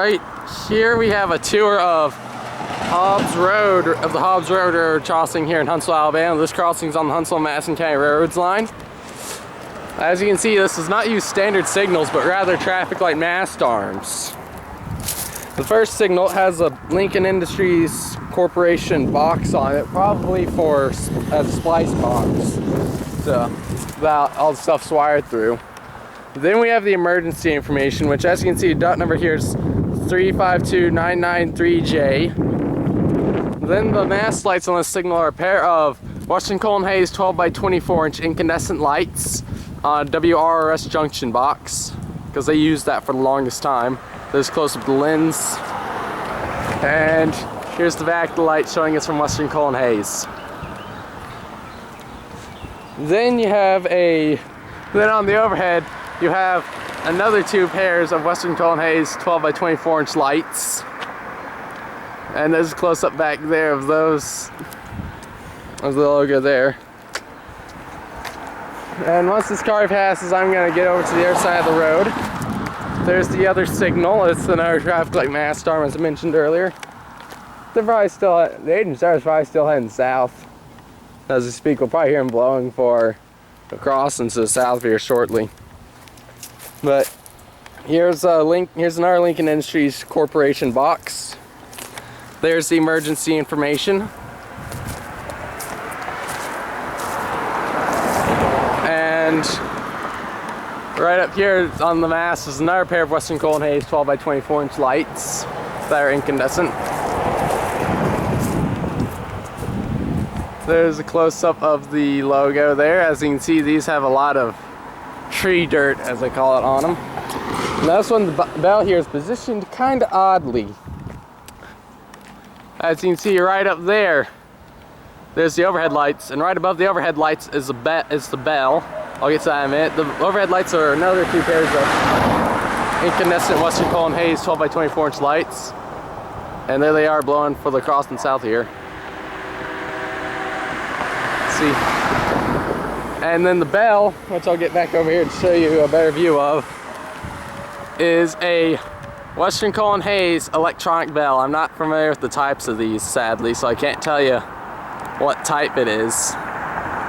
Right here we have a tour of Hobbs Road, the Hobbs Road crossing here in Huntsville, Alabama. This crossing is on the Huntsville-Madison County Railroads line. As you can see, this does not use standard signals, but rather traffic light mast arms. The first signal has a Lincoln Industries Corporation box on it, probably for a splice box. So that all the stuff's wired through. Then we have the emergency information, which, as you can see, the dot number here is 352993J. Then the mast lights on this signal are a pair of Western Coal and Hayes 12 by 24 inch incandescent lights on a WRRS junction box, because they used that for the longest time. There's close up the lens, and here's the back of the light showing it's from Western Coal and Hayes. Then you have then on the overhead you have another two pairs of Western Coal and Hayes 12 by 24 inch lights, and there's a close up back there of those, of the logo there. And once this car passes, I'm going to get over to the other side of the road. There's the other signal. It's another traffic light mast arm, as I mentioned earlier. The agent's is probably still heading south. As we speak, we'll probably hear them blowing for a crossing to the south here shortly. But here's another Lincoln Industries Corporation box. There's the emergency information. And right up here on the mast is another pair of Western Coal and Hayes 12 by 24 inch lights that are incandescent. There's a close-up of the logo there. As you can see, these have a lot of tree dirt, as they call it, on them. And this one, the bell here is positioned kind of oddly. As you can see, right up there, there's the overhead lights, and right above the overhead lights is the bell. I'll get to that in a minute. The overhead lights are another two pairs of incandescent Western Coal and Hayes 12 by 24 inch lights. And there they are, blowing for the crossing south here. Let's see. And then the bell, which I'll get back over here to show you a better view of, is a Western Coal and Hayes electronic bell. I'm not familiar with the types of these, sadly, so I can't tell you what type it is.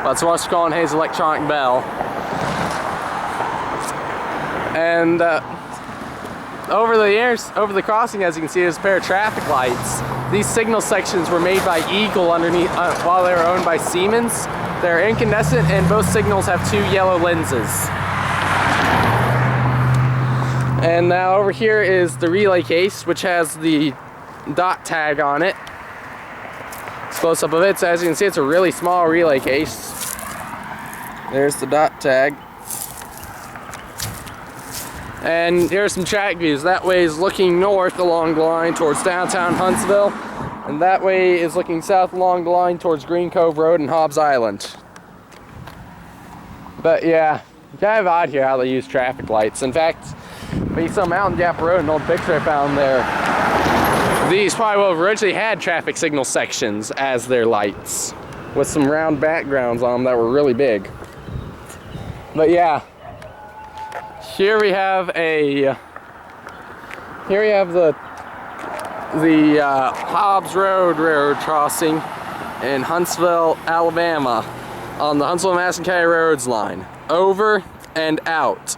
But it's a Western Coal and Hayes electronic bell. And over the crossing, as you can see, there's a pair of traffic lights. These signal sections were made by Eagle underneath while they were owned by Siemens. They're incandescent, and both signals have two yellow lenses. And now over here is the relay case, which has the dot tag on it. It's close up of it, so as you can see, it's a really small relay case. There's the dot tag. And here's some track views. That way is looking north along the line towards downtown Huntsville, and that way is looking south along the line towards Green Cove Road and Hobbs Island. But yeah, kind of odd here how they use traffic lights. In fact, based on Mountain Gap Road, an old picture I found there, these probably will have originally had traffic signal sections as their lights, with some round backgrounds on them that were really big. But yeah, here we have the Hobbs Road railroad crossing in Huntsville, Alabama, on the Huntsville-Madison County Railroads line. Over and out.